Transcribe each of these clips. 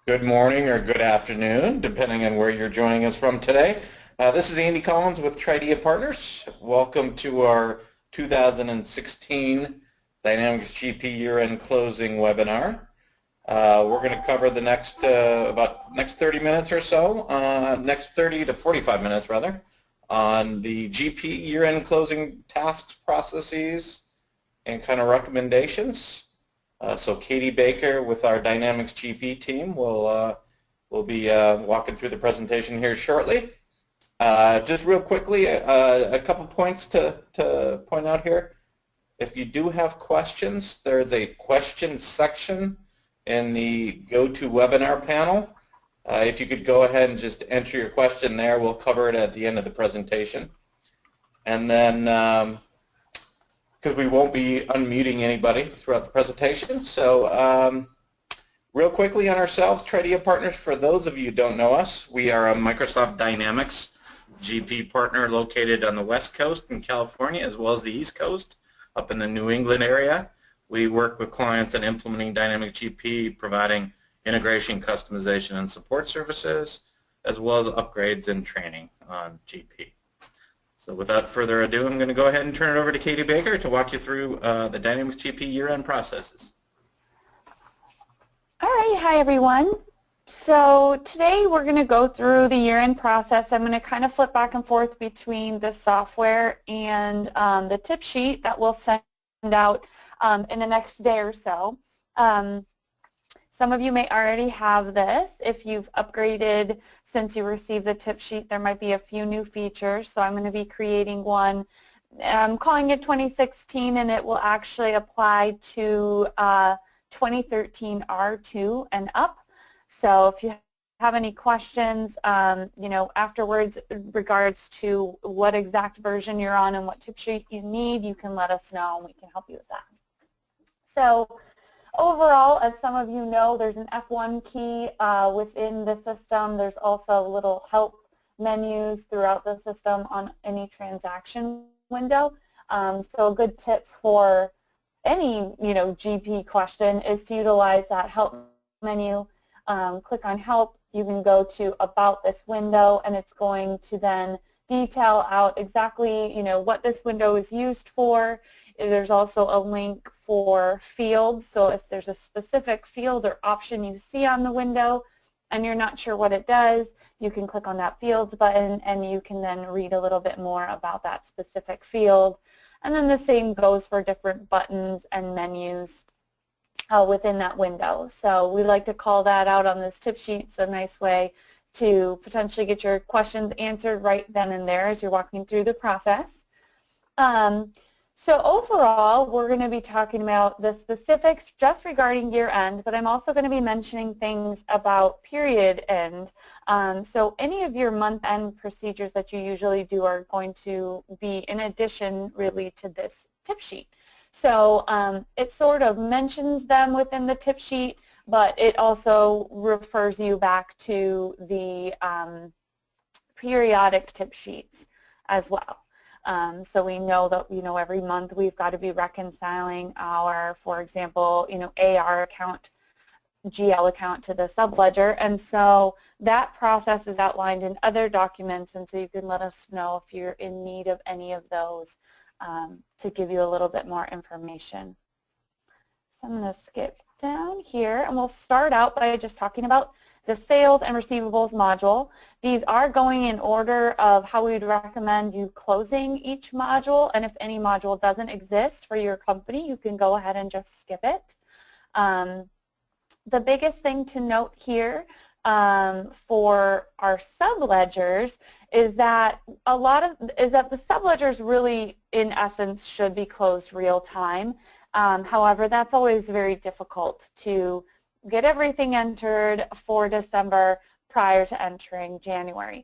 Good morning or good afternoon, depending on where you're joining us from today. This is Andy Collins with Tridea Partners. Welcome to our 2016 Dynamics GP year-end closing webinar. We're going to cover the next 30 minutes or so, next 30 to 45 minutes rather, on the GP year-end closing tasks, processes, and kind of recommendations. So Katie Baker with our Dynamics GP team will be walking through the presentation here shortly. Just real quickly, a couple points to point out here. If you do have questions, there's a question section in the GoToWebinar panel. If you could go ahead and just enter your question there, we'll cover it at the end of the presentation. And then because we won't be unmuting anybody throughout the presentation. So real quickly on ourselves, Tridea Partners, for those of you who don't know us, we are a Microsoft Dynamics GP partner located on the West Coast in California as well as the East Coast up in the New England area. We work with clients in implementing Dynamics GP, providing integration, customization, and support services, as well as upgrades and training on GP. So without further ado, I'm going to go ahead and turn it over to Katie Baker to walk you through the Dynamics GP year-end processes. All right, hi everyone. So today we're going to go through the year-end process. I'm going to kind of flip back and forth between the software and the tip sheet that we'll send out in the next day or so. Some of you may already have this. If you've upgraded since you received the tip sheet, there might be a few new features. So I'm going to be creating one. I'm calling it 2016, and it will actually apply to 2013 R2 and up. So if you have any questions, afterwards in regards to what exact version you're on and what tip sheet you need, you can let us know and we can help you with that. So overall, as some of you know, there's an F1 key within the system. There's also little help menus throughout the system on any transaction window. So a good tip for any GP question is to utilize that help menu. Click on help. You can go to about this window, and it's going to then detail out exactly what this window is used for. There's also a link for fields, so if there's a specific field or option you see on the window and you're not sure what it does, you can click on that fields button and you can then read a little bit more about that specific field. And then the same goes for different buttons and menus within that window. So we like to call that out on this tip sheet. It's a nice way to potentially get your questions answered right then and there as you're walking through the process. So overall, we're going to be talking about the specifics just regarding year end, but I'm also going to be mentioning things about period end. So any of your month end procedures that you usually do are going to be in addition really to this tip sheet. So it sort of mentions them within the tip sheet, but it also refers you back to the periodic tip sheets as well. So we know that every month we've got to be reconciling our, for example, AR account, GL account to the subledger, and so that process is outlined in other documents, and so you can let us know if you're in need of any of those to give you a little bit more information. So I'm going to skip down here, and we'll start out by just talking about the sales and receivables module. These are going in order of how we would recommend you closing each module, and if any module doesn't exist for your company, you can go ahead and just skip it. The biggest thing to note here for our subledgers is that the subledgers really, in essence, should be closed real time. However, that's always very difficult to get everything entered for December prior to entering January.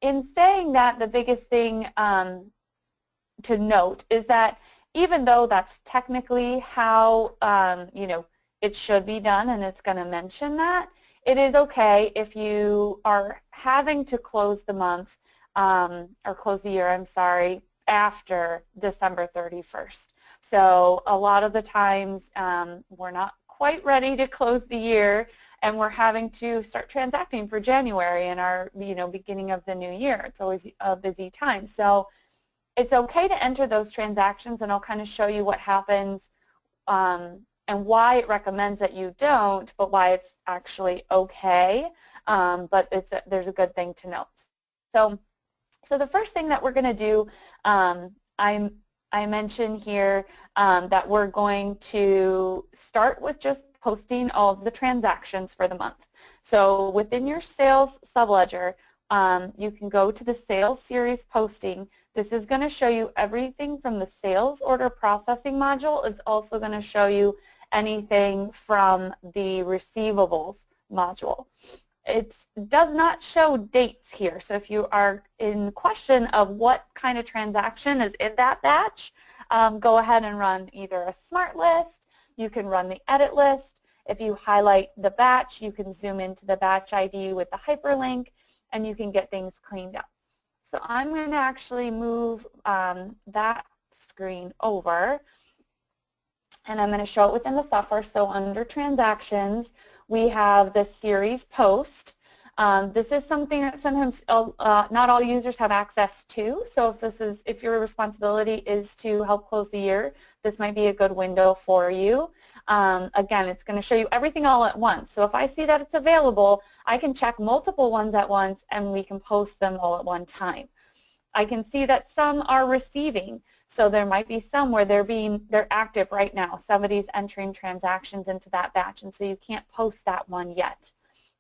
In saying that, the biggest thing to note is that even though that's technically how it should be done, and it's going to mention that, it is okay if you are having to close the month or close the year, I'm sorry, after December 31st. So a lot of the times we're not quite ready to close the year and we're having to start transacting for January in our, beginning of the new year. It's always a busy time. So it's okay to enter those transactions, and I'll kind of show you what happens and why it recommends that you don't, but why it's actually okay. But there's a good thing to note. So the first thing that we're going to do, I mentioned here that we're going to start with just posting all of the transactions for the month. So within your sales subledger, you can go to the sales series posting. This is going to show you everything from the sales order processing module. It's also going to show you anything from the receivables module. It does not show dates here, so if you are in question of what kind of transaction is in that batch, go ahead and run either a smart list, you can run the edit list. If you highlight the batch, you can zoom into the batch ID with the hyperlink, and you can get things cleaned up. So I'm going to actually move that screen over, and I'm going to show it within the software. So under transactions, we have the series post. This is something that sometimes not all users have access to. So if your responsibility is to help close the year, this might be a good window for you. Again, it's going to show you everything all at once. So if I see that it's available, I can check multiple ones at once, and we can post them all at one time. I can see that some are receiving. So there might be some where they're active right now. Somebody's entering transactions into that batch, and so you can't post that one yet.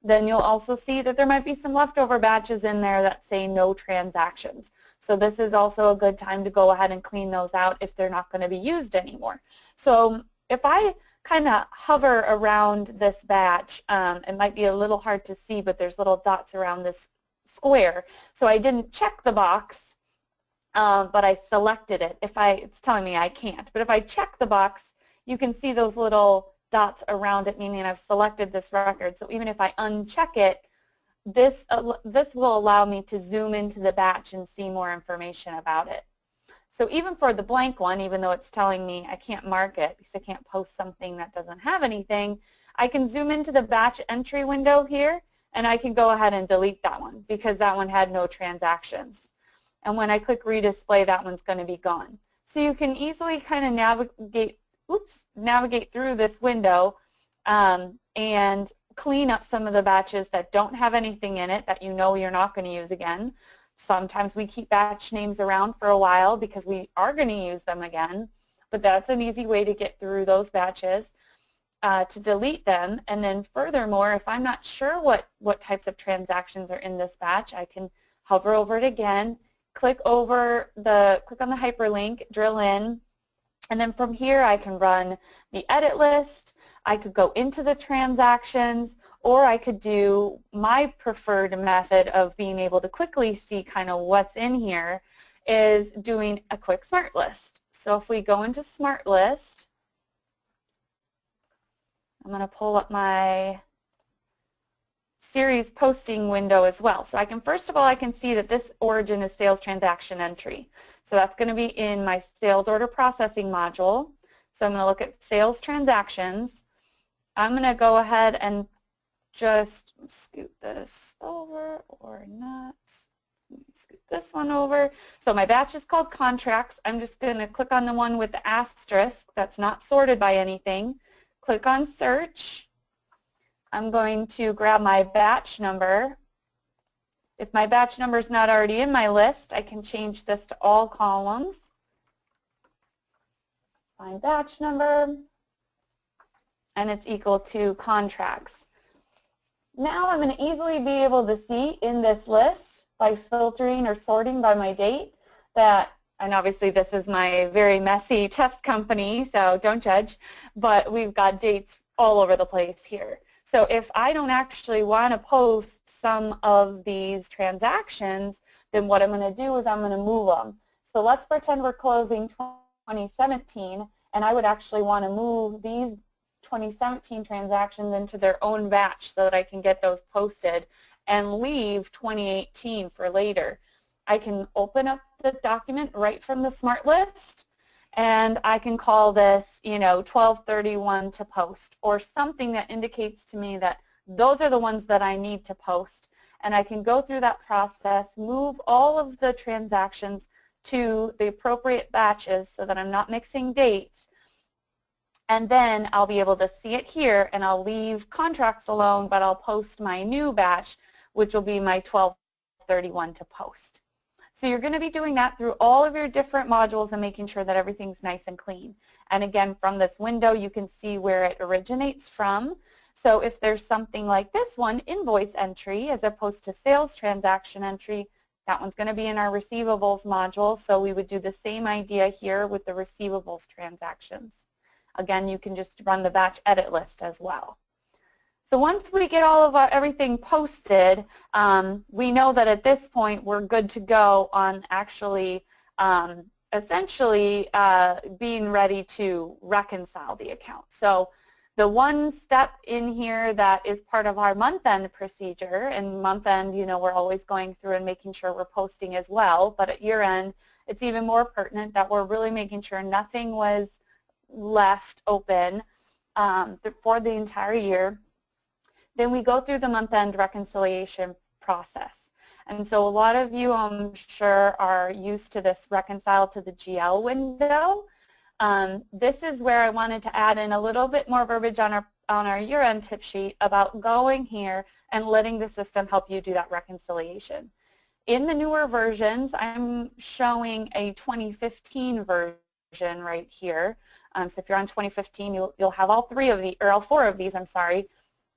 Then you'll also see that there might be some leftover batches in there that say no transactions. So this is also a good time to go ahead and clean those out if they're not going to be used anymore. So if I kind of hover around this batch, it might be a little hard to see, but there's little dots around this square. So I didn't check the box, but I selected it. It's telling me I can't. But if I check the box, you can see those little dots around it, meaning I've selected this record. So even if I uncheck it, this will allow me to zoom into the batch and see more information about it. So even for the blank one, even though it's telling me I can't mark it because I can't post something that doesn't have anything, I can zoom into the batch entry window here, and I can go ahead and delete that one because that one had no transactions. And when I click redisplay, that one's going to be gone. So you can easily kind of navigate through this window and clean up some of the batches that don't have anything in it that you know you're not going to use again. Sometimes we keep batch names around for a while because we are going to use them again, but that's an easy way to get through those batches, to delete them. And then furthermore, if I'm not sure what types of transactions are in this batch, I can hover over it again, click on the hyperlink, drill in, and then from here I can run the edit list. I could go into the transactions, or I could do my preferred method of being able to quickly see kind of what's in here is doing a quick smart list. So if we go into smart list, I'm going to pull up my series posting window as well. So first of all, I can see that this origin is sales transaction entry. So that's going to be in my sales order processing module. So I'm going to look at sales transactions. I'm going to go ahead and just scoot this over or not. Scoot this one over. So my batch is called contracts. I'm just going to click on the one with the asterisk that's not sorted by anything. Click on search. I'm going to grab my batch number. If my batch number is not already in my list, I can change this to all columns. Find batch number, and it's equal to contracts. Now I'm going to easily be able to see in this list by filtering or sorting by my date that, and obviously this is my very messy test company, so don't judge, but we've got dates all over the place here. So if I don't actually want to post some of these transactions, then what I'm going to do is I'm going to move them. So let's pretend we're closing 2017, and I would actually want to move these 2017 transactions into their own batch so that I can get those posted and leave 2018 for later. I can open up the document right from the smart list, and I can call this, 1231 to post, or something that indicates to me that those are the ones that I need to post. And I can go through that process, move all of the transactions to the appropriate batches so that I'm not mixing dates. And then I'll be able to see it here, and I'll leave contracts alone, but I'll post my new batch, which will be my 1231 to post. So you're going to be doing that through all of your different modules and making sure that everything's nice and clean. And again, from this window, you can see where it originates from. So if there's something like this one, invoice entry, as opposed to sales transaction entry, that one's going to be in our receivables module. So we would do the same idea here with the receivables transactions. Again, you can just run the batch edit list as well. So once we get all of everything posted, we know that at this point we're good to go on actually essentially being ready to reconcile the account. So the one step in here that is part of our month-end procedure, and month-end, you know, we're always going through and making sure we're posting as well, but at year-end it's even more pertinent that we're really making sure nothing was left open for the entire year. Then we go through the month-end reconciliation process. And so a lot of you, I'm sure, are used to this reconcile to the GL window. This is where I wanted to add in a little bit more verbiage on our year-end tip sheet about going here and letting the system help you do that reconciliation. In the newer versions, I'm showing a 2015 version right here. So if you're on 2015, you'll have all four of these, I'm sorry.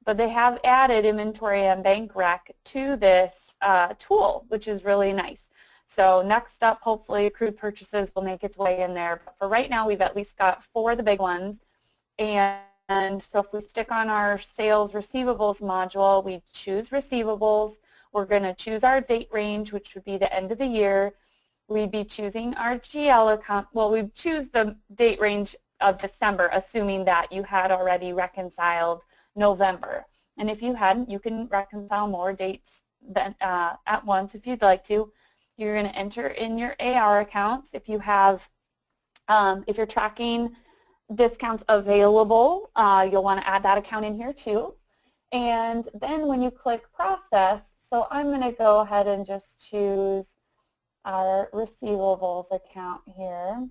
But they have added inventory and bank rec to this tool, which is really nice. So next up, hopefully, accrued purchases will make its way in there. But for right now, we've at least got 4 of the big ones. And so if we stick on our sales receivables module, we choose receivables. We're going to choose our date range, which would be the end of the year. We'd be choosing our GL account. Well, we'd choose the date range of December, assuming that you had already reconciled November. And if you hadn't, you can reconcile more dates than, at once if you'd like to. You're going to enter in your AR accounts. If you have, if you're tracking discounts available, you'll want to add that account in here too. And then when you click process, so I'm going to go ahead and just choose our receivables account here.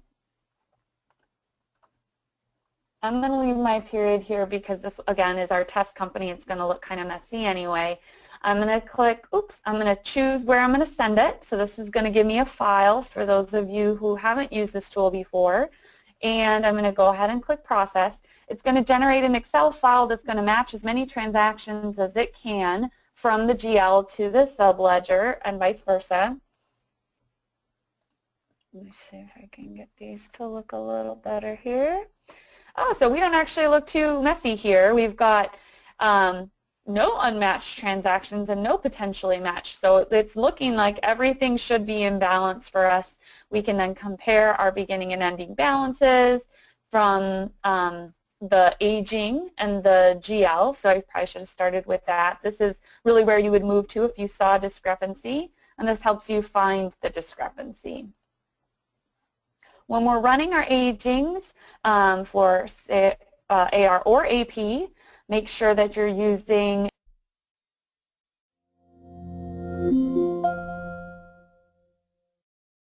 I'm going to leave my period here because this, again, is our test company. It's going to look kind of messy anyway. I'm going to click, I'm going to choose where I'm going to send it. So this is going to give me a file for those of you who haven't used this tool before. And I'm going to go ahead and click process. It's going to generate an Excel file that's going to match as many transactions as it can from the GL to the subledger and vice versa. Let me see if I can get these to look a little better here. Oh, so we don't actually look too messy here. We've got no unmatched transactions and no potentially matched. So it's looking like everything should be in balance for us. We can then compare our beginning and ending balances from the aging and the GL. So I probably should have started with that. This is really where you would move to if you saw a discrepancy, and this helps you find the discrepancy. When we're running our agings for say, AR or AP, make sure that you're using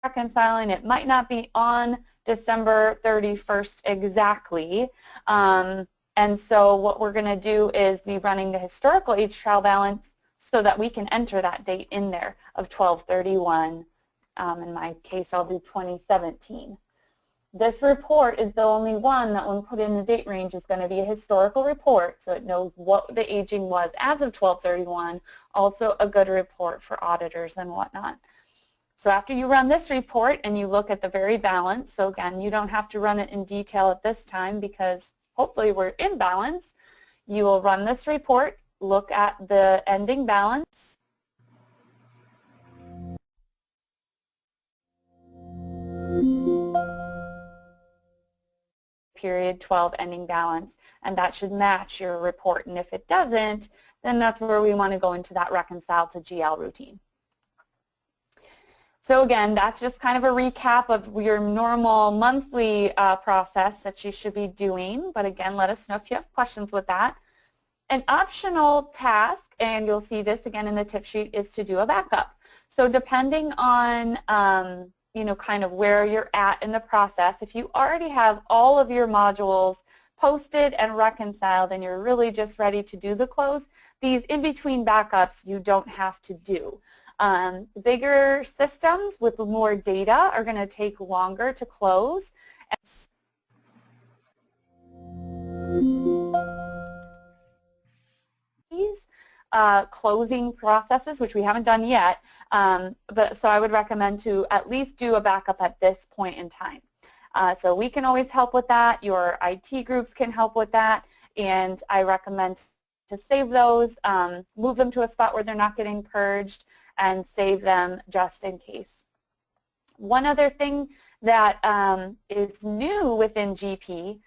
reconciling. It might not be on December 31st exactly. And so what we're going to do is be running the historical age trial balance so that we can enter that date in there of 12/31. In my case, I'll do 2017. This report is the only one that when put in the date range is going to be a historical report, so it knows what the aging was as of 12/31, also a good report for auditors and whatnot. So after you run this report and you look at the very balance, so again, you don't have to run it in detail at this time because hopefully we're in balance, you will run this report, look at the ending balance, period 12 ending balance, and that should match your report. And if it doesn't, then that's where we want to go into that reconcile to GL routine. So again, that's just kind of a recap of your normal monthly process that you should be doing. But again, let us know if you have questions with that. An optional task, and you'll see this again in the tip sheet, is to do a backup. So depending on kind of where you're at in the process, if you already have all of your modules posted and reconciled and you're really just ready to do the close, these in-between backups you don't have to do. Bigger systems with more data are going to take longer to close. Closing processes, which we haven't done yet, but so I would recommend to at least do a backup at this point in time. So we can always help with that. Your IT groups can help with that, and I recommend to save those, move them to a spot where they're not getting purged, and save them just in case. One other thing that is new within GP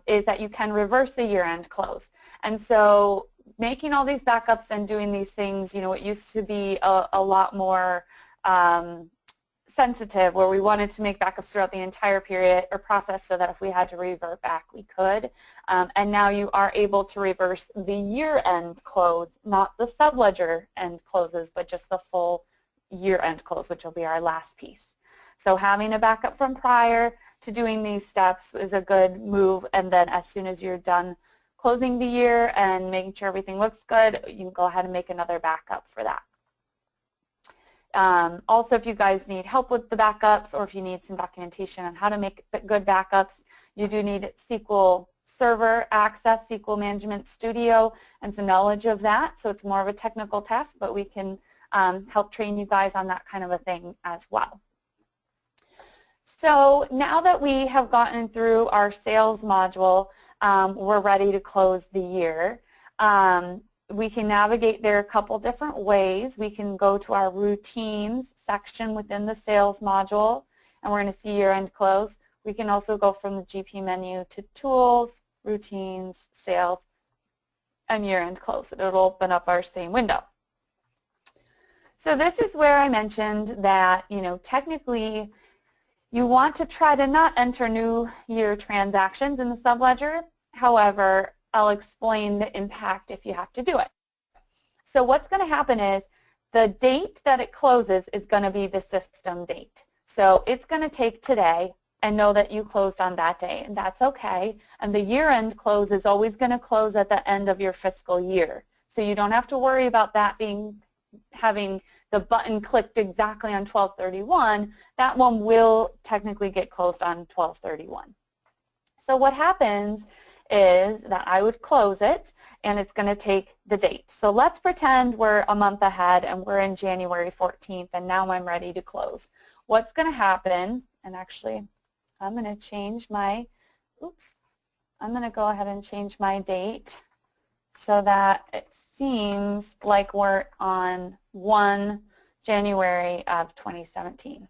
is that you can reverse a year-end close. And so making all these backups and doing these things, it used to be a lot more sensitive, where we wanted to make backups throughout the entire period or process so that if we had to revert back, we could. And now you are able to reverse the year-end close, not the subledger end closes, but just the full year-end close, which will be our last piece. So having a backup from prior to doing these steps is a good move, and then as soon as you're done closing the year and making sure everything looks good, you can go ahead and make another backup for that. Also, if you guys need help with the backups, or if you need some documentation on how to make good backups, you do need SQL Server access, SQL Management Studio, and some knowledge of that. So it's more of a technical task, but we can help train you guys on that kind of a thing as well. So now that we have gotten through our sales module, we're ready to close the year. We can navigate there a couple different ways. We can go to our routines section within the sales module, and we're going to see year-end close. We can also go from the GP menu to tools, routines, sales, and year-end close. It'll open up our same window. So this is where I mentioned that, technically you want to try to not enter new year transactions in the subledger. However, I'll explain the impact if you have to do it. So what's going to happen is the date that it closes is going to be the system date. So it's going to take today and know that you closed on that day, and that's okay. And the year-end close is always going to close at the end of your fiscal year. So you don't have to worry about that having the button clicked exactly on 12/31. That one will technically get closed on 12/31. So what happens is that I would close it, and it's going to take the date. So let's pretend we're a month ahead and we're in January 14th, and now I'm ready to close. What's going to happen, and actually I'm going to change my, I'm going to go ahead and change my date so that it seems like we're on 1 January of 2017.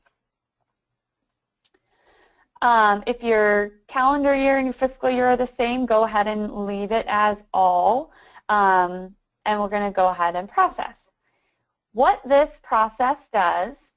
If your calendar year and your fiscal year are the same, go ahead and leave it as all, and we're going to go ahead and process. What this process does,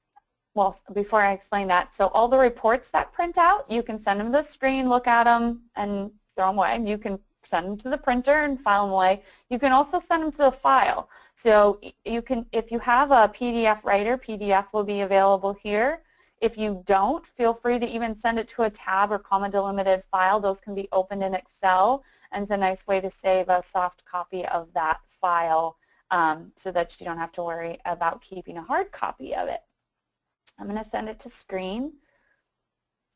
well, before I explain that, so all the reports that print out, you can send them to the screen, look at them, and throw them away. You can send them to the printer and file them away. You can also send them to the file. So you can, if you have a PDF writer, PDF will be available here. If you don't, feel free to even send it to a tab or comma delimited file. Those can be opened in Excel, and it's a nice way to save a soft copy of that file so that you don't have to worry about keeping a hard copy of it. I'm going to send it to screen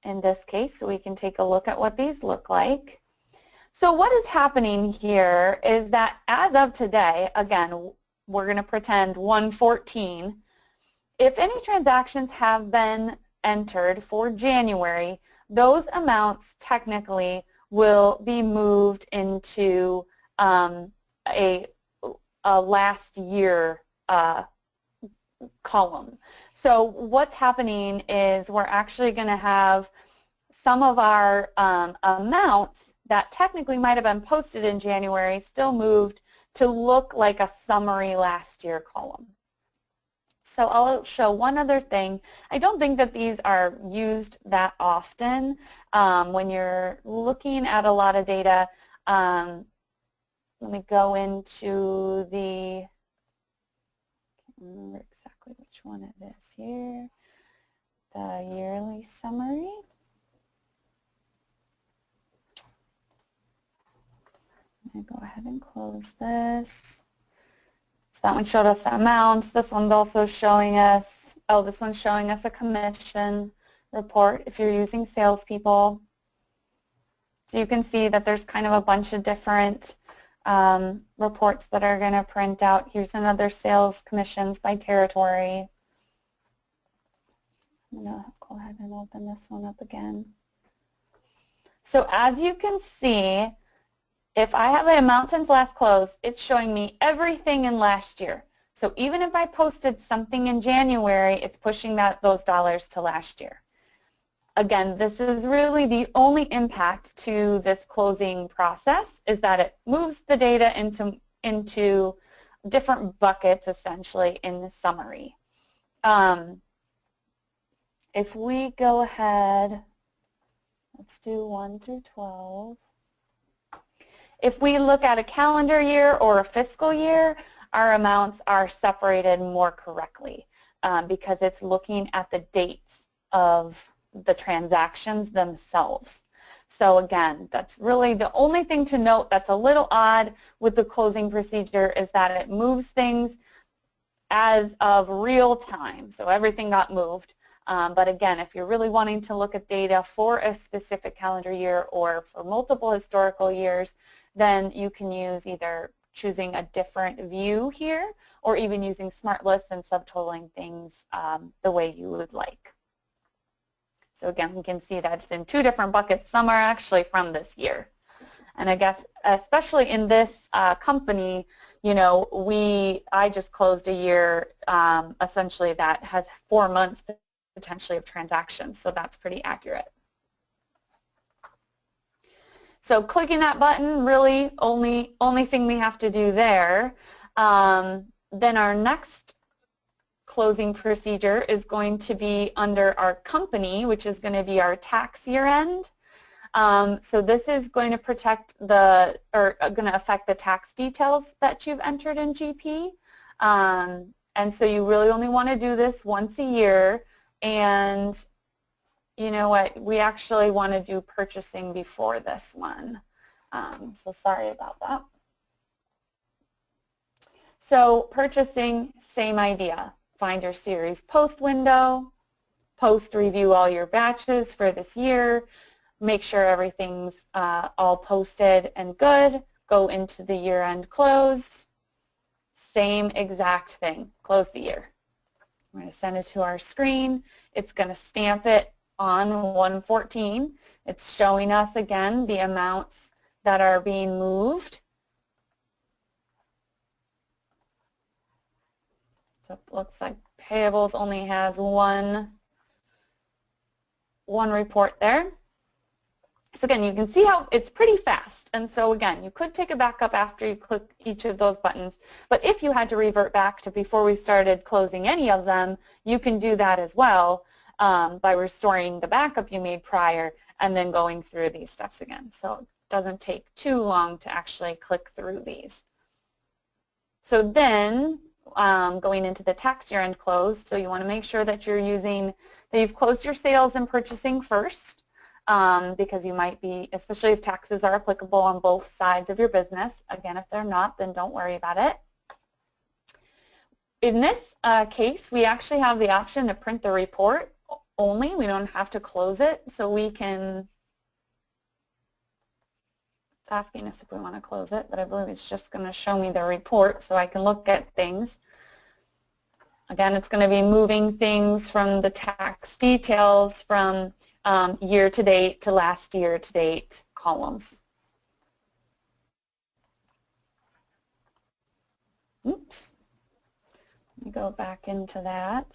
in this case so we can take a look at what these look like. So what is happening here is that as of today, again, we're going to pretend 1/14. If any transactions have been entered for January, those amounts technically will be moved into a last year column. So what's happening is we're actually going to have some of our amounts that technically might have been posted in January still moved to look like a summary last year column. So I'll show one other thing. I don't think that these are used that often when you're looking at a lot of data. let me go into the, I can't remember exactly which one it is here, the yearly summary. I'm going to go ahead and close this. So that one showed us amounts. This one's also showing us, oh, this one's showing us a commission report if you're using salespeople. So you can see that there's kind of a bunch of different reports that are going to print out. Here's another sales commissions by territory. I'm going to go ahead and open this one up again. So as you can see, if I have the amount since last close, it's showing me everything in last year. So even if I posted something in January, it's pushing those dollars to last year. Again, this is really the only impact to this closing process, is that it moves the data into different buckets, essentially, in the summary. If we go ahead, let's do 1 through 12. If we look at a calendar year or a fiscal year, our amounts are separated more correctly because it's looking at the dates of the transactions themselves. So again, that's really the only thing to note that's a little odd with the closing procedure, is that it moves things as of real time. So everything got moved. But again, if you're really wanting to look at data for a specific calendar year or for multiple historical years, then you can use either choosing a different view here or even using smart lists and subtotaling things the way you would like. So again, we can see that it's in 2 different buckets. Some are actually from this year. And I guess especially in this company, you know, I just closed a year essentially that has 4 months potentially of transactions, so that's pretty accurate. So clicking that button, really only thing we have to do there. Then our next closing procedure is going to be under our company, which is going to be our tax year end. So this is going to protect going to affect the tax details that you've entered in GP. And so you really only want to do this once a year. And you know what, we actually want to do purchasing before this one. So sorry about that. So purchasing, same idea. Find your series post window, post review all your batches for this year, make sure everything's all posted and good, go into the year-end close, same exact thing, close the year. We're going to send it to our screen. It's going to stamp it on 1/14. It's showing us again the amounts that are being moved. So it looks like payables only has one report there. So again, you can see how it's pretty fast. And so again, you could take a backup after you click each of those buttons. But if you had to revert back to before we started closing any of them, you can do that as well by restoring the backup you made prior and then going through these steps again. So it doesn't take too long to actually click through these. So then going into the tax year end close, so you want to make sure that you've closed your sales and purchasing first. Because you might be, especially if taxes are applicable on both sides of your business. Again, if they're not, then don't worry about it. In this case, we actually have the option to print the report only. We don't have to close it, so we can, it's asking us if we want to close it, but I believe it's just going to show me the report so I can look at things. Again, it's going to be moving things from the tax details from year-to-date to last year-to-date columns. Oops. Let me go back into that.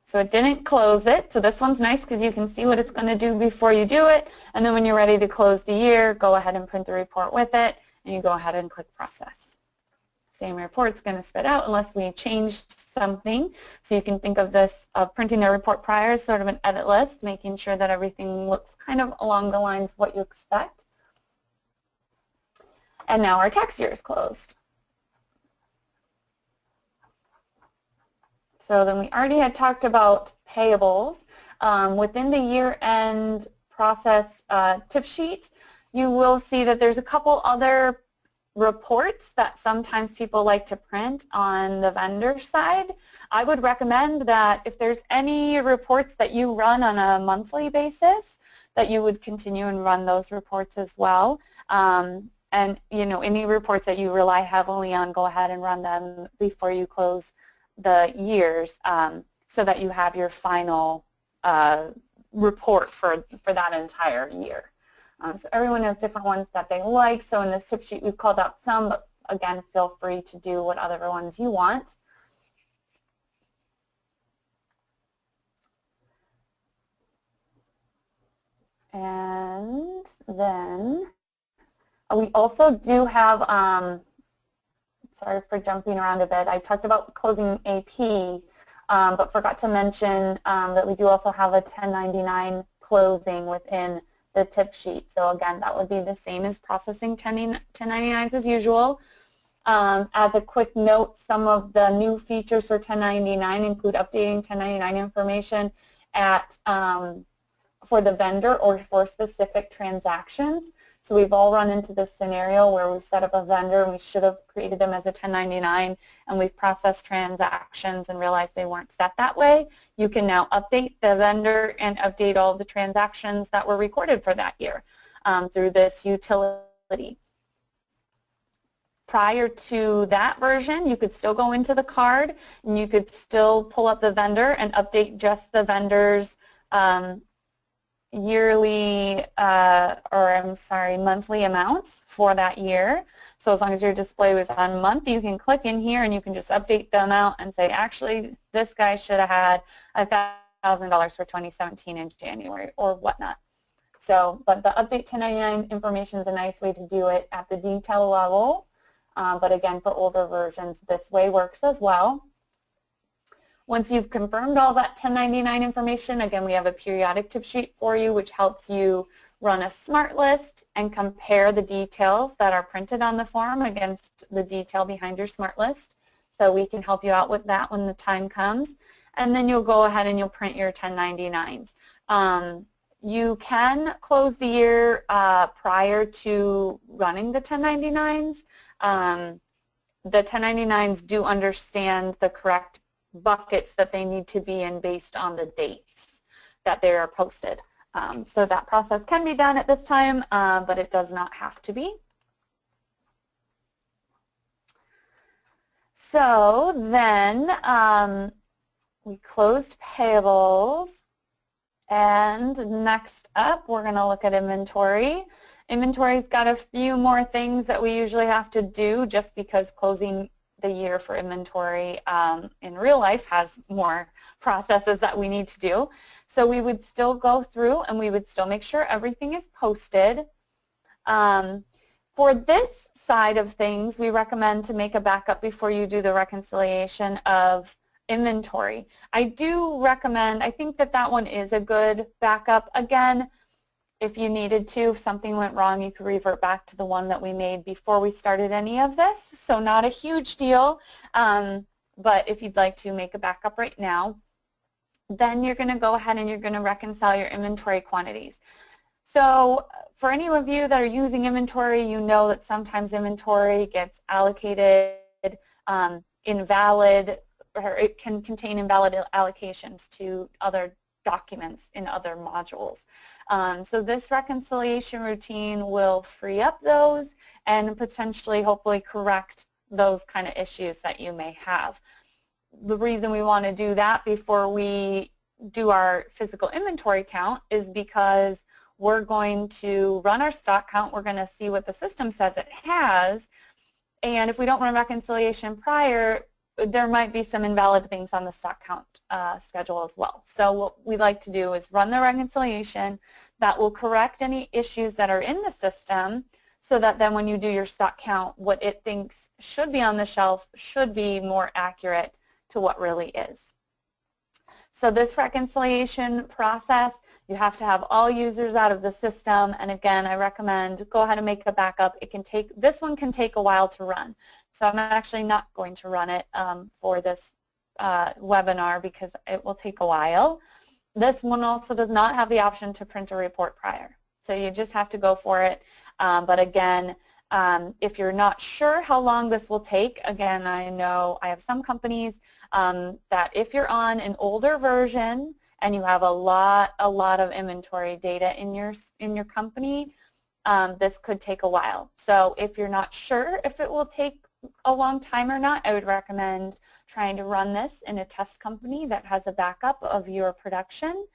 So it didn't close it. So this one's nice because you can see what it's going to do before you do it. And then when you're ready to close the year, go ahead and print the report with it, and you go ahead and click process. same report's going to spit out unless we changed something. So you can think of this, of printing the report prior as sort of an edit list, making sure that everything looks kind of along the lines of what you expect. And now our tax year is closed. So then we already had talked about payables. Within the year-end process tip sheet, you will see that there's a couple other reports that sometimes people like to print on the vendor side. I would recommend that if there's any reports that you run on a monthly basis, that you would continue and run those reports as well. And you know, any reports that you rely heavily on, go ahead and run them before you close the years, so that you have your final report for that entire year. So everyone has different ones that they like. So in this tip sheet we've called out some, but again, feel free to do what other ones you want. And then we also do have, sorry for jumping around a bit, I talked about closing AP, but forgot to mention that we do also have a 1099 closing within the tip sheet. So again, that would be the same as processing 1099s as usual. As a quick note, some of the new features for 1099 include updating 1099 information at for the vendor or for specific transactions. So we've all run into this scenario where we've set up a vendor and we should have created them as a 1099 and we've processed transactions and realized they weren't set that way. You can now update the vendor and update all of the transactions that were recorded for that year through this utility. Prior to that version, you could still go into the card and you could still pull up the vendor and update just the vendor's yearly, monthly amounts for that year. So as long as your display was on month, you can click in here and you can just update the amount and say, actually, this guy should have had $1,000 for 2017 in January or whatnot. So, but the update 1099 information is a nice way to do it at the detail level. But again, for older versions, this way works as well. Once you've confirmed all that 1099 information, again, we have a periodic tip sheet for you, which helps you run a smart list and compare the details that are printed on the form against the detail behind your smart list. So we can help you out with that when the time comes. And then you'll go ahead and you'll print your 1099s. You can close the year prior to running the 1099s. The 1099s do understand the correct buckets that they need to be in based on the dates that they are posted. So that process can be done at this time, but it does not have to be. So then we closed payables, and next up we're going to look at inventory. Inventory's got a few more things that we usually have to do just because closing the year for inventory in real life has more processes that we need to do. So we would still go through and we would still make sure everything is posted. For this side of things, we recommend to make a backup before you do the reconciliation of inventory. I do recommend, I think that that one is a good backup. Again, if you needed to, if something went wrong, you could revert back to the one that we made before we started any of this. So not a huge deal, but if you'd like to make a backup right now, then you're going to go ahead and you're going to reconcile your inventory quantities. So for any of you that are using inventory, you know that sometimes inventory gets allocated invalid, or it can contain invalid allocations to other documents in other modules. So this reconciliation routine will free up those and potentially hopefully correct those kind of issues that you may have. The reason we want to do that before we do our physical inventory count is because we're going to run our stock count, we're going to see what the system says it has, and if we don't run reconciliation prior, there might be some invalid things on the stock count schedule as well. So what we like to do is run the reconciliation that will correct any issues that are in the system so that then when you do your stock count, what it thinks should be on the shelf should be more accurate to what really is. So this reconciliation process, you have to have all users out of the system, and again, I recommend go ahead and make a backup. This one can take a while to run. So I'm actually not going to run it for this webinar because it will take a while. This one also does not have the option to print a report prior. So you just have to go for it. But again, if you're not sure how long this will take, again, I know I have some companies that if you're on an older version and you have a lot of inventory data in your company, this could take a while. So if you're not sure if it will take a long time or not, I would recommend trying to run this in a test company that has a backup of your production,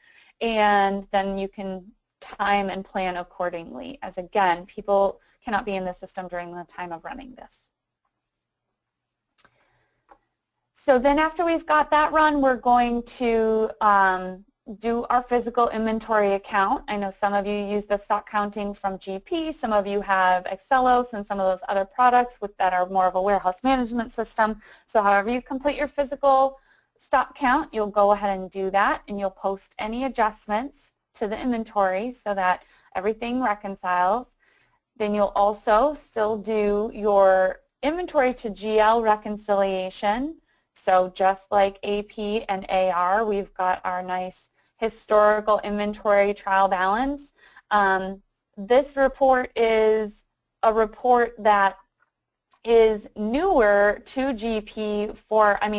and then you can time and plan accordingly, as again, people cannot be in the system during the time of running this. So then after we've got that run, we're going to do our physical inventory account. I know some of you use the stock counting from GP, some of you have Excelos and some of those other products that are more of a warehouse management system. So however you complete your physical stock count, you'll go ahead and do that, and you'll post any adjustments to the inventory so that everything reconciles. Then you'll also still do your inventory to GL reconciliation. So just like AP and AR, we've got our nice historical inventory trial balance. This report is a report that is newer to GP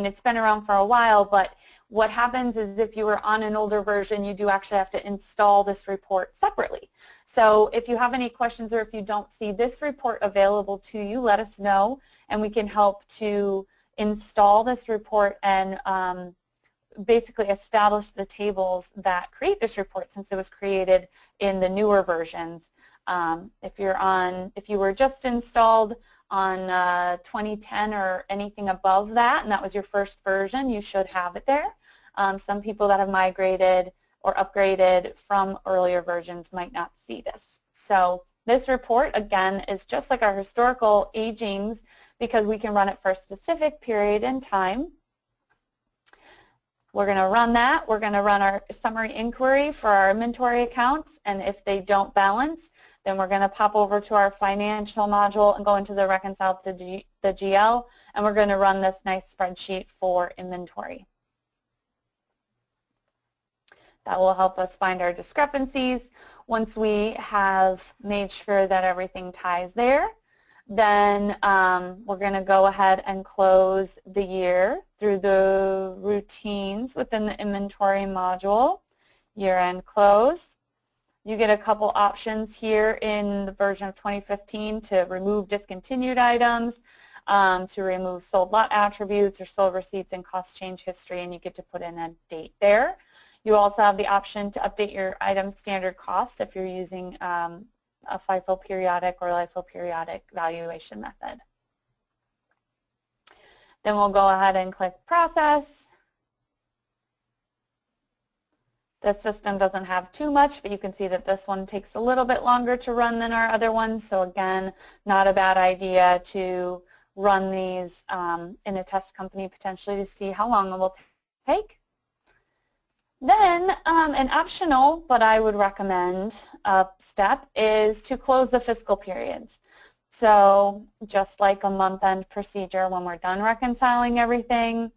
it's been around for a while, but what happens is if you were on an older version, you do actually have to install this report separately. So if you have any questions or if you don't see this report available to you, let us know, and we can help to install this report and basically establish the tables that create this report, since it was created in the newer versions. If you were just installed on 2010 or anything above that, and that was your first version, you should have it there. Some people that have migrated or upgraded from earlier versions might not see this. So this report, again, is just like our historical agings because we can run it for a specific period in time. We're going to run that. We're going to run our summary inquiry for our inventory accounts, and if they don't balance, then we're going to pop over to our financial module and go into the reconcile to the GL, and we're going to run this nice spreadsheet for inventory. That will help us find our discrepancies. Once we have made sure that everything ties there, then we're going to go ahead and close the year through the routines within the inventory module, year-end close. You get a couple options here in the version of 2015 to remove discontinued items, to remove sold lot attributes or sold receipts and cost change history, and you get to put in a date there. You also have the option to update your item standard cost if you're using a FIFO periodic or LIFO periodic valuation method. Then we'll go ahead and click process. This system doesn't have too much, but you can see that this one takes a little bit longer to run than our other ones. So again, not a bad idea to run these in a test company potentially to see how long it will take. Then an optional, but I would recommend step is to close the fiscal periods. So just like a month-end procedure, when we're done reconciling everything,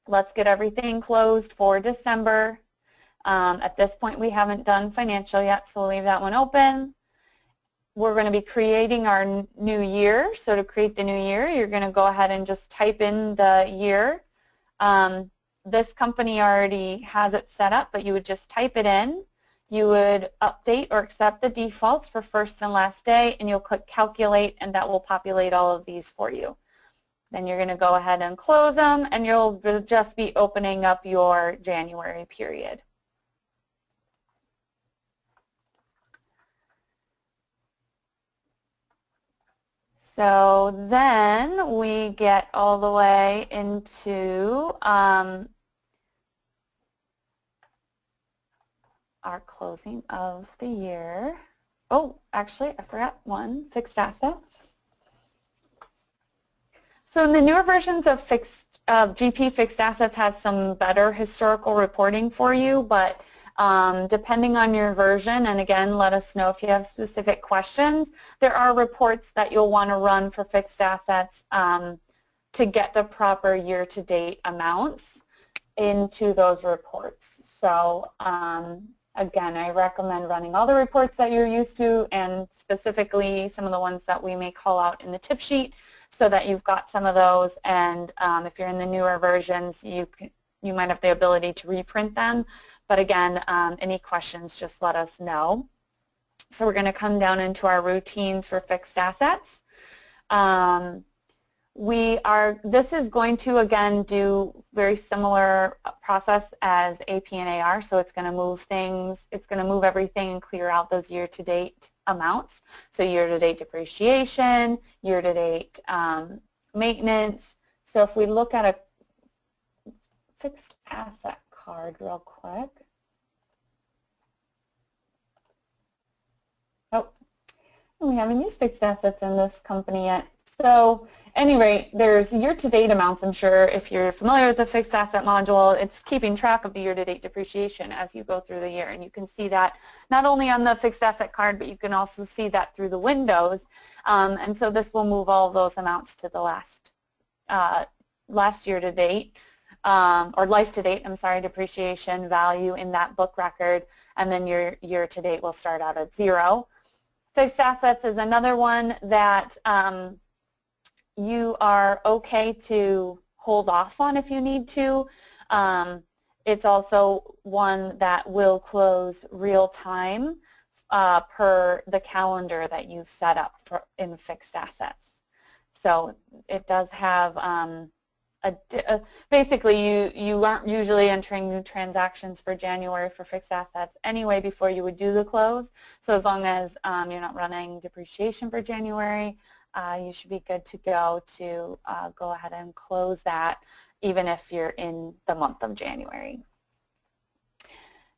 let's get everything closed for December. At this point, we haven't done financial yet, so we'll leave that one open. We're going to be creating our new year. So to create the new year, you're going to go ahead and just type in the year. This company already has it set up, but you would just type it in. You would update or accept the defaults for first and last day, and you'll click calculate, and that will populate all of these for you. Then you're going to go ahead and close them, and you'll just be opening up your January period. So then we get all the way into our closing of the year. Oh, actually, I forgot one, fixed assets. So in the newer versions of GP, fixed assets has some better historical reporting for you, but depending on your version, and again, let us know if you have specific questions, there are reports that you'll want to run for fixed assets to get the proper year-to-date amounts into those reports. So again, I recommend running all the reports that you're used to, and specifically some of the ones that we may call out in the tip sheet, so that you've got some of those. And if you're in the newer versions, you might have the ability to reprint them. But again, any questions, just let us know. So we're going to come down into our routines for fixed assets. This is going to, again, do very similar process as AP and AR, so it's going to move things, it's going to move everything and clear out those year-to-date amounts. So year-to-date depreciation, year-to-date maintenance. So if we look at a fixed asset card real quick. Oh, we haven't used fixed assets in this company yet. So at any rate, there's year-to-date amounts. I'm sure if you're familiar with the fixed asset module, it's keeping track of the year-to-date depreciation as you go through the year. And you can see that not only on the fixed asset card, but you can also see that through the windows. And so this will move all of those amounts to the last year-to-date, or life-to-date, I'm sorry, depreciation value in that book record. And then your year-to-date will start out at 0. Fixed assets is another one that you are okay to hold off on if you need to. It's also one that will close real time per the calendar that you've set up in fixed assets. So it does have basically you aren't usually entering new transactions for January for fixed assets anyway before you would do the close. So as long as you're not running depreciation for January, you should be good to go ahead and close that even if you're in the month of January.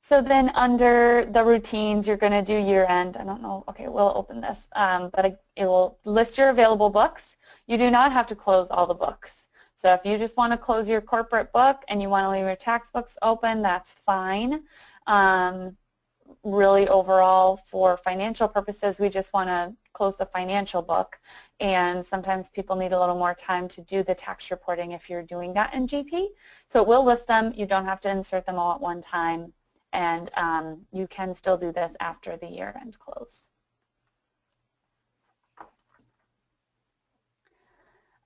So then under the routines, you're going to do year-end. I don't know. Okay, we'll open this. But it will list your available books. You do not have to close all the books. So if you just want to close your corporate book and you want to leave your tax books open, that's fine. Really overall, for financial purposes, we just want to close the financial book. And sometimes people need a little more time to do the tax reporting if you're doing that in GP. So it will list them. You don't have to insert them all at one time. And you can still do this after the year-end close.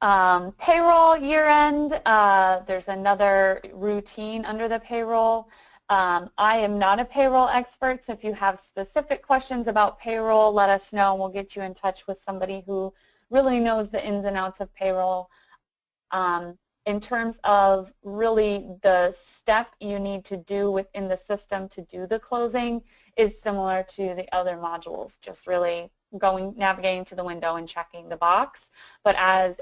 Payroll year-end, there's another routine under the payroll. I am not a payroll expert, so if you have specific questions about payroll, let us know and we'll get you in touch with somebody who really knows the ins and outs of payroll. In terms of really the step you need to do within the system to do the closing is similar to the other modules, just really navigating to the window and checking the box. But as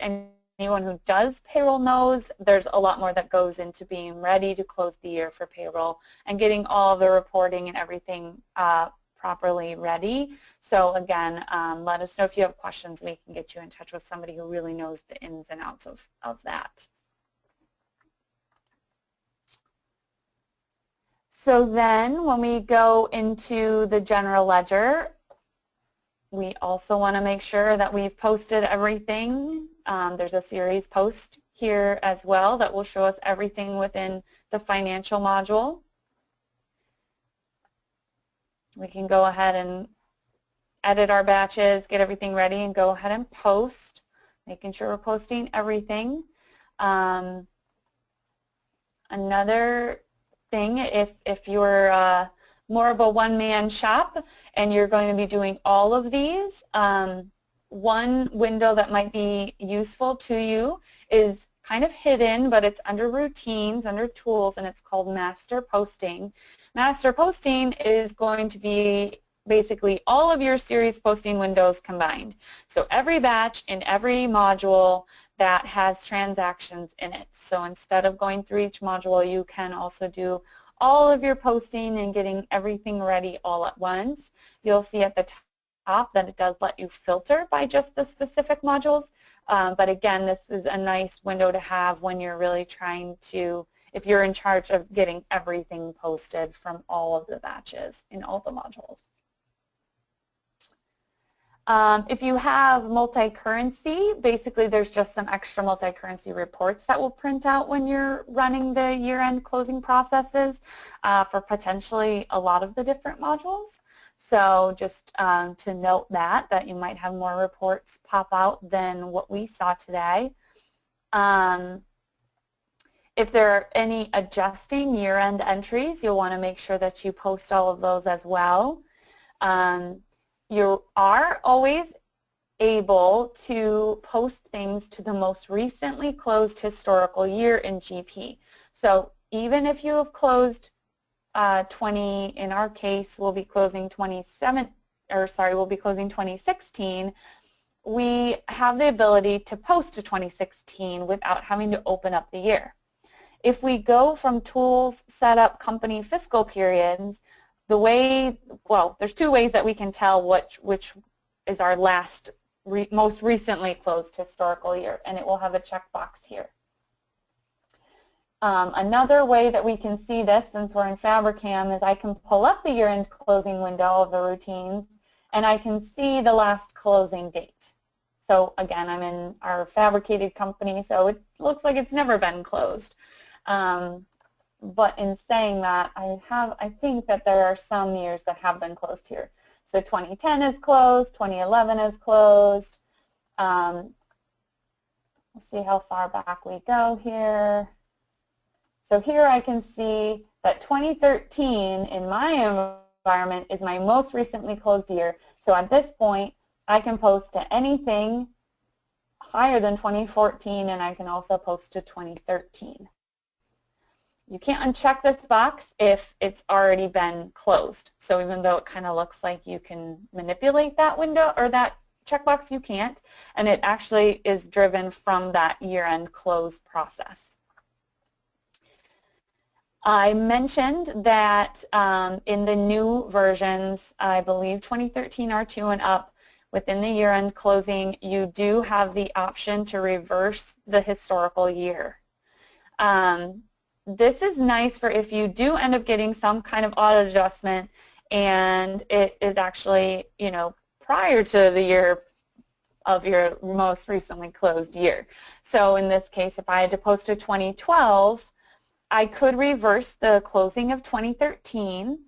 anyone who does payroll knows, there's a lot more that goes into being ready to close the year for payroll and getting all the reporting and everything properly ready. So again, let us know if you have questions. We can get you in touch with somebody who really knows the ins and outs of that. So then when we go into the general ledger, we also want to make sure that we've posted everything. There's a series post here as well that will show us everything within the financial module. We can go ahead and edit our batches, get everything ready, and go ahead and post, making sure we're posting everything. Another thing, if you're more of a one-man shop and you're going to be doing all of these, one window that might be useful to you is kind of hidden, but it's under routines, under tools, and it's called master posting. Master posting is going to be basically all of your series posting windows combined. So every batch in every module that has transactions in it. So instead of going through each module, you can also do all of your posting and getting everything ready all at once. You'll see at the top, then it does let you filter by just the specific modules. But again, this is a nice window to have when you're really trying to, if you're in charge of getting everything posted from all of the batches in all the modules. If you have multi-currency, basically there's just some extra multi-currency reports that will print out when you're running the year-end closing processes for potentially a lot of the different modules. So just to note that you might have more reports pop out than what we saw today. If there are any adjusting year-end entries, you'll want to make sure that you post all of those as well. You are always able to post things to the most recently closed historical year in GP. So even if you have closed 20, in our case, we'll be closing 2016, we have the ability to post to 2016 without having to open up the year. If we go from tools, setup, company, fiscal periods, the way, well, there's two ways that we can tell which is our last, most recently closed historical year, and it will have a checkbox here. Another way that we can see this, since we're in Fabricam, is I can pull up the year-end closing window of the routines, and I can see the last closing date. So again, I'm in our fabricated company, so it looks like it's never been closed. But in saying that, I think that there are some years that have been closed here. So 2010 is closed, 2011 is closed. We'll see how far back we go here. So here I can see that 2013 in my environment is my most recently closed year. So at this point, I can post to anything higher than 2014, and I can also post to 2013. You can't uncheck this box if it's already been closed. So even though it kind of looks like you can manipulate that window or that checkbox, you can't. And it actually is driven from that year-end close process. I mentioned that in the new versions, I believe 2013 R2 and up, within the year-end closing, you do have the option to reverse the historical year. This is nice for if you do end up getting some kind of auto adjustment and it is actually, you know, prior to the year of your most recently closed year. So in this case, if I had to post to 2012, I could reverse the closing of 2013,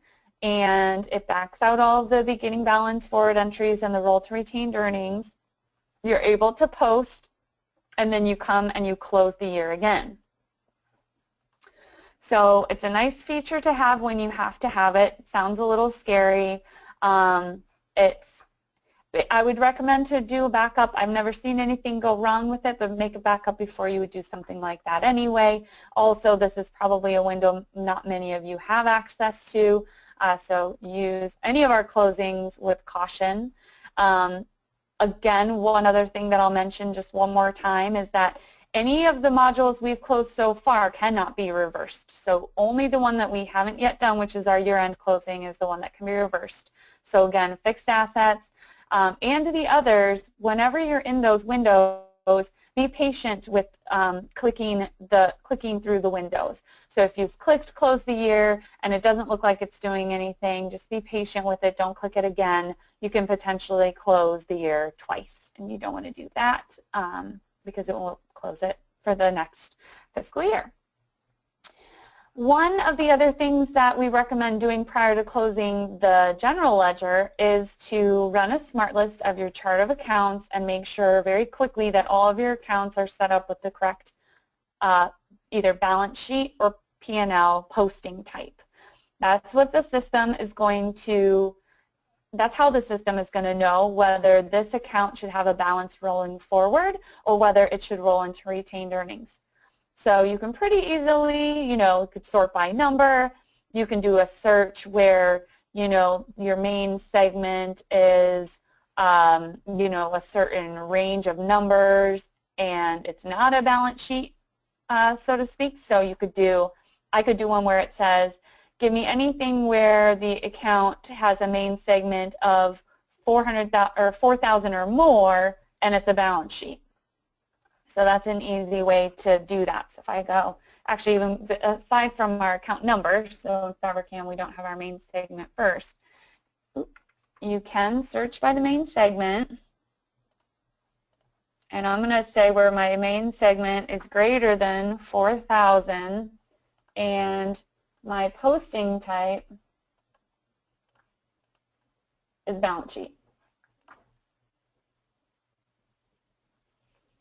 and it backs out all of the beginning balance, forward entries, and the roll to retained earnings. You're able to post, and then you come and you close the year again. So it's a nice feature to have when you have to have it. It sounds a little scary. I would recommend to do a backup. I've never seen anything go wrong with it, but make a backup before you would do something like that anyway. Also, this is probably a window not many of you have access to, so use any of our closings with caution. Again, one other thing that I'll mention just one more time is that any of the modules we've closed so far cannot be reversed. So only the one that we haven't yet done, which is our year-end closing, is the one that can be reversed. So again, fixed assets and the others, whenever you're in those windows, be patient with clicking through the windows. So if you've clicked close the year and it doesn't look like it's doing anything, just be patient with it. Don't click it again. You can potentially close the year twice, and you don't want to do that because it won't close it for the next fiscal year. One of the other things that we recommend doing prior to closing the general ledger is to run a smart list of your chart of accounts and make sure very quickly that all of your accounts are set up with the correct either balance sheet or P&L posting type. That's what the system is going to, that's how the system is going to know whether this account should have a balance rolling forward or whether it should roll into retained earnings. So you can pretty easily, you could sort by number. You can do a search where, your main segment is, a certain range of numbers and it's not a balance sheet, so to speak. So I could do one where it says, give me anything where the account has a main segment of 4,000 or more, and it's a balance sheet. So that's an easy way to do that. So if I go, actually even aside from our account number, so in Fabricam we don't have our main segment first, you can search by the main segment, and I'm going to say where my main segment is greater than 4,000 and my posting type is balance sheet.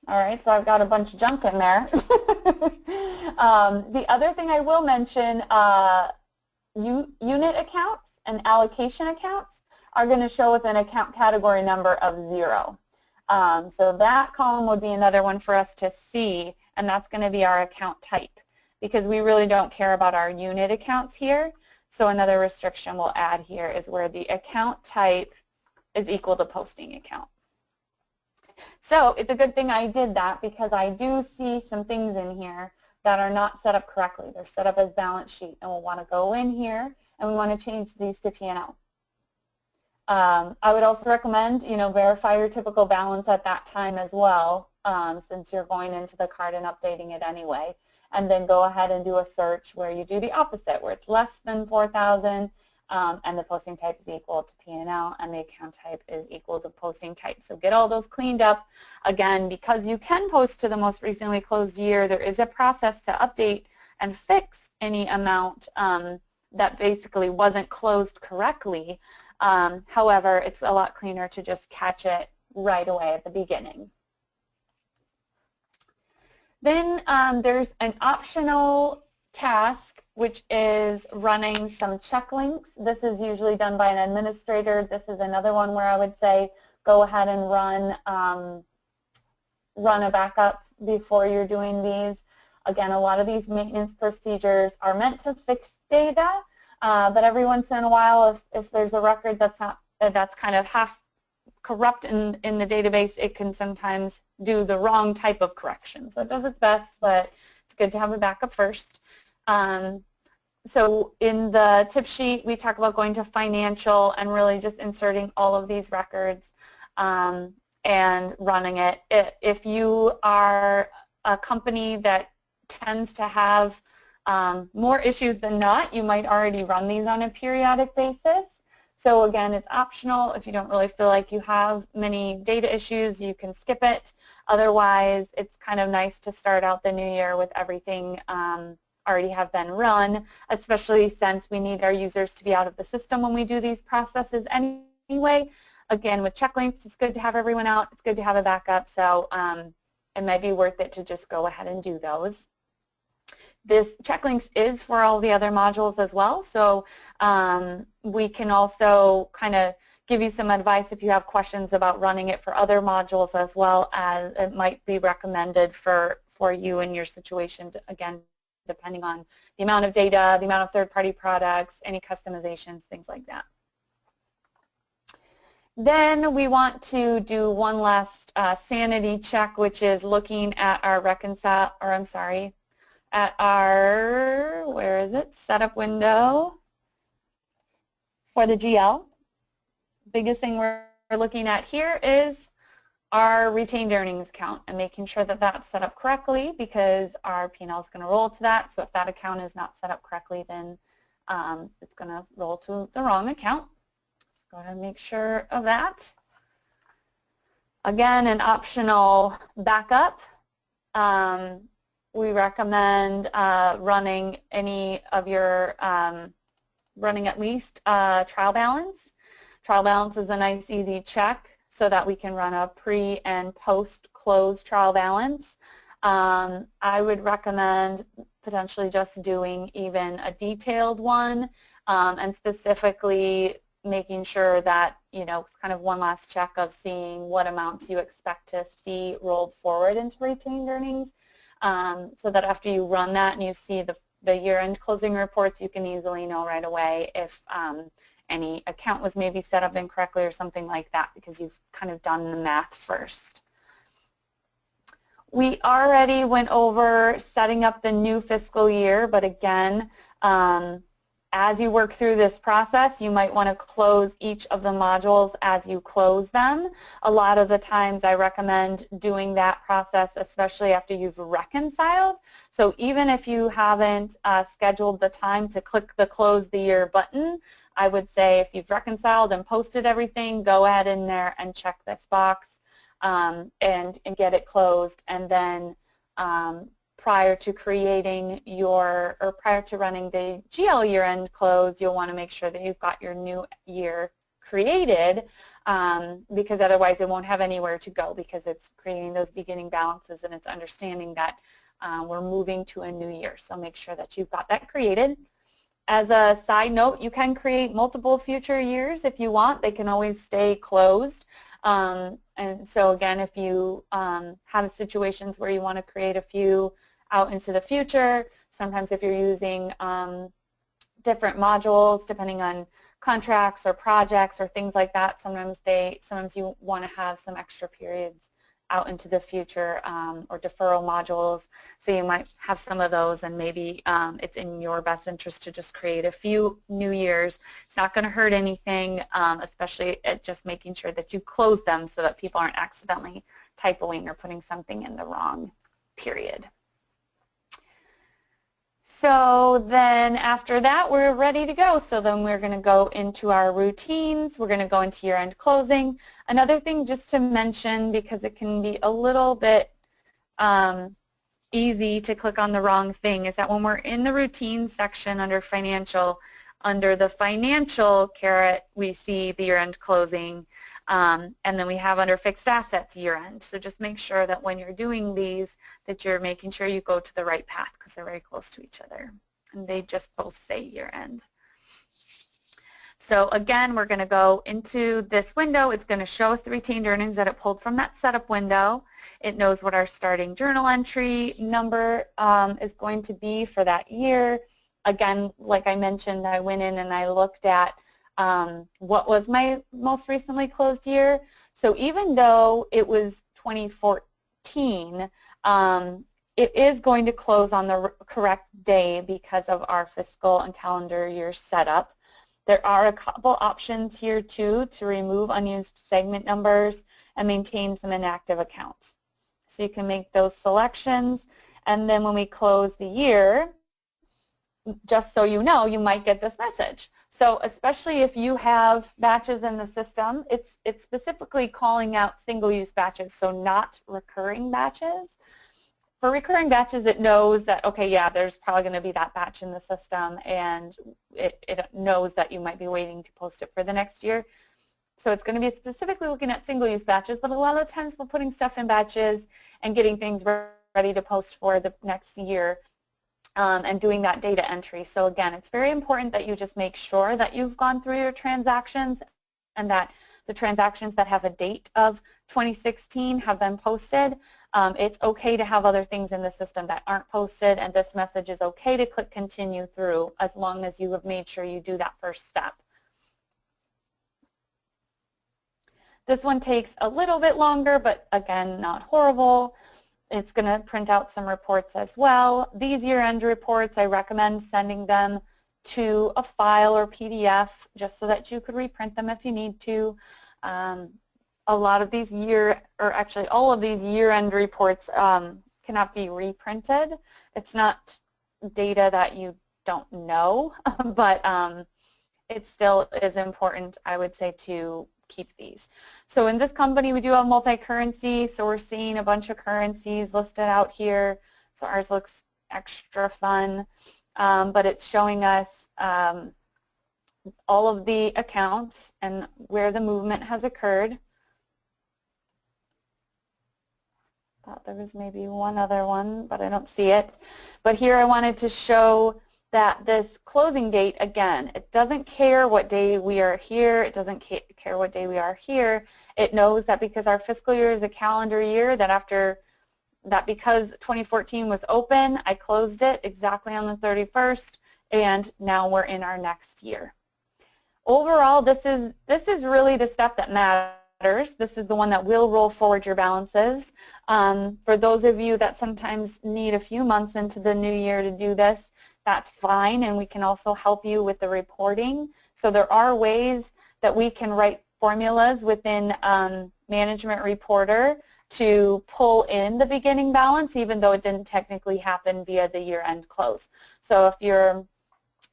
All right, so I've got a bunch of junk in there. The other thing I will mention, unit accounts and allocation accounts are going to show with an account category number of 0. So that column would be another one for us to see, and that's going to be our account type, because we really don't care about our unit accounts here. So another restriction we'll add here is where the account type is equal to posting account. So it's a good thing I did that, because I do see some things in here that are not set up correctly. They're set up as balance sheet, and we'll want to go in here and we want to change these to P&L. I would also recommend, verify your typical balance at that time as well, since you're going into the card and updating it anyway. And then go ahead and do a search where you do the opposite, where it's less than 4,000 and the posting type is equal to P&L and the account type is equal to posting type. So get all those cleaned up. Again, because you can post to the most recently closed year, there is a process to update and fix any amount that basically wasn't closed correctly. However, it's a lot cleaner to just catch it right away at the beginning. Then there's an optional task, which is running some check links. This is usually done by an administrator. This is another one where I would say go ahead and run a backup before you're doing these. Again, a lot of these maintenance procedures are meant to fix data, but every once in a while, if there's a record that's kind of half corrupt in the database, it can sometimes do the wrong type of correction. So it does its best, but it's good to have a backup first. So in the tip sheet, we talk about going to financial and really just inserting all of these records and running it. If you are a company that tends to have more issues than not, you might already run these on a periodic basis. So again, it's optional. If you don't really feel like you have many data issues, you can skip it. Otherwise, it's kind of nice to start out the new year with everything already have been run, especially since we need our users to be out of the system when we do these processes anyway. Again, with check links, it's good to have everyone out. It's good to have a backup, so it might be worth it to just go ahead and do those. This check links is for all the other modules as well, so we can also kind of give you some advice if you have questions about running it for other modules, as well as it might be recommended for you in your situation, again, depending on the amount of data, the amount of third-party products, any customizations, things like that. Then we want to do one last sanity check, which is looking at our setup window for the GL. Biggest thing we're looking at here is our retained earnings account and making sure that that's set up correctly, because our P&L is going to roll to that. So if that account is not set up correctly, then it's going to roll to the wrong account. So go ahead and make sure of that. Again, an optional backup. We recommend running any of your, running at least trial balance. Trial balance is a nice, easy check so that we can run a pre- and post-close trial balance. I would recommend potentially just doing even a detailed one and specifically making sure that, it's kind of one last check of seeing what amounts you expect to see rolled forward into retained earnings, so that after you run that and you see the year-end closing reports, you can easily know right away if any account was maybe set up incorrectly or something like that, because you've kind of done the math first. We already went over setting up the new fiscal year, but again, as you work through this process, you might want to close each of the modules as you close them. A lot of the times I recommend doing that process, especially after you've reconciled. So even if you haven't scheduled the time to click the close the year button, I would say if you've reconciled and posted everything, go ahead in there and check this box and get it closed. And then prior to creating your, or prior to running the GL year-end close, you'll want to make sure that you've got your new year created because otherwise it won't have anywhere to go because it's creating those beginning balances and it's understanding that we're moving to a new year. So make sure that you've got that created. As a side note, you can create multiple future years if you want. They can always stay closed. And so again, if you have situations where you want to create a few out into the future, sometimes if you're using different modules depending on contracts or projects or things like that, sometimes you want to have some extra periods out into the future or deferral modules, so you might have some of those, and maybe it's in your best interest to just create a few new years. It's not going to hurt anything, especially at just making sure that you close them so that people aren't accidentally typoing or putting something in the wrong period. So then after that, we're ready to go. So then we're going to go into our routines. We're going to go into year-end closing. Another thing just to mention, because it can be a little bit easy to click on the wrong thing, is that when we're in the routine section under financial, under the financial caret, we see the year-end closing. And then we have under fixed assets year-end. So just make sure that when you're doing these that you're making sure you go to the right path because they're very close to each other. And they just both say year-end. So again, we're going to go into this window. It's going to show us the retained earnings that it pulled from that setup window. It knows what our starting journal entry number is going to be for that year. Again, like I mentioned, I went in and I looked at what was my most recently closed year. So even though it was 2014, it is going to close on the correct day because of our fiscal and calendar year setup. There are a couple options here too to remove unused segment numbers and maintain some inactive accounts. So you can make those selections, and then when we close the year, just so you know, you might get this message. So especially if you have batches in the system, it's specifically calling out single-use batches, so not recurring batches. For recurring batches, it knows that, okay, yeah, there's probably going to be that batch in the system, and it knows that you might be waiting to post it for the next year. So it's going to be specifically looking at single-use batches, but a lot of times we're putting stuff in batches and getting things ready to post for the next year. And doing that data entry. So again, it's very important that you just make sure that you've gone through your transactions and that the transactions that have a date of 2016 have been posted. It's okay to have other things in the system that aren't posted, and this message is okay to click continue through as long as you have made sure you do that first step. This one takes a little bit longer, but again, not horrible. It's going to print out some reports as well. These year-end reports, I recommend sending them to a file or PDF just so that you could reprint them if you need to. A lot of these actually all of these year-end reports cannot be reprinted. It's not data that you don't know, but it still is important, I would say, to keep these. So in this company we do have multi-currency, so we're seeing a bunch of currencies listed out here. So ours looks extra fun, but it's showing us all of the accounts and where the movement has occurred. Thought there was maybe one other one, but I don't see it. But here I wanted to show that this closing date, again, it doesn't care what day we are here, it doesn't care what day we are here. It knows that because our fiscal year is a calendar year, that because 2014 was open, I closed it exactly on the 31st, and now we're in our next year. Overall, this is really the step that matters. This is the one that will roll forward your balances. For those of you that sometimes need a few months into the new year to do this, that's fine, and we can also help you with the reporting. So there are ways that we can write formulas within Management Reporter to pull in the beginning balance, even though it didn't technically happen via the year-end close. So if you're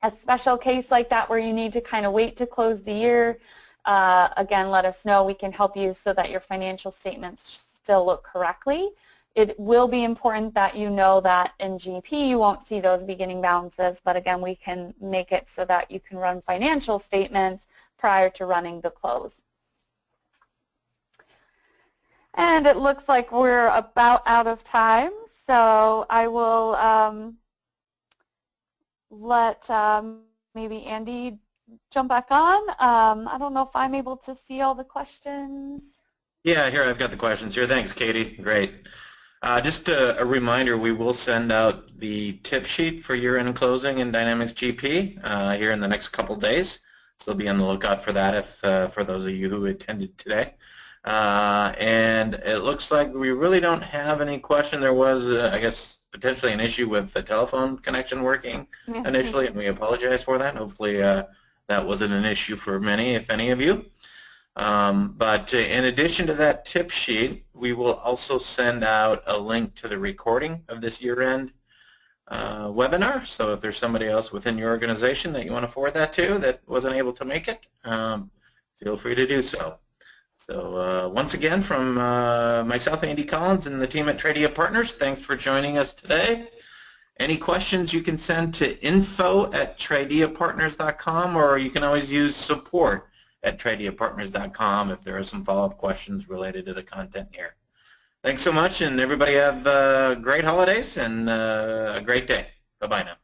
a special case like that where you need to kind of wait to close the year, again, let us know. We can help you so that your financial statements still look correctly. It will be important that you know that in GP you won't see those beginning balances, but again, we can make it so that you can run financial statements prior to running the close. And it looks like we're about out of time, so I will let maybe Andy jump back on. I don't know if I'm able to see all the questions. Yeah, here I've got the questions here. Thanks, Katie. Great. Just a reminder, we will send out the tip sheet for year-end closing in Dynamics GP here in the next couple days. So be on the lookout for that if for those of you who attended today. And it looks like we really don't have any question. There was, I guess, potentially an issue with the telephone connection working initially, and we apologize for that. Hopefully that wasn't an issue for many, if any of you. But in addition to that tip sheet, we will also send out a link to the recording of this year-end webinar. So if there's somebody else within your organization that you want to forward that to that wasn't able to make it, feel free to do so. So once again, from myself, Andy Collins, and the team at Tridea Partners, thanks for joining us today. Any questions you can send to info@trideapartners.com, or you can always use support@trideapartners.com if there are some follow-up questions related to the content here. Thanks so much, and everybody have great holidays and a great day. Bye-bye now.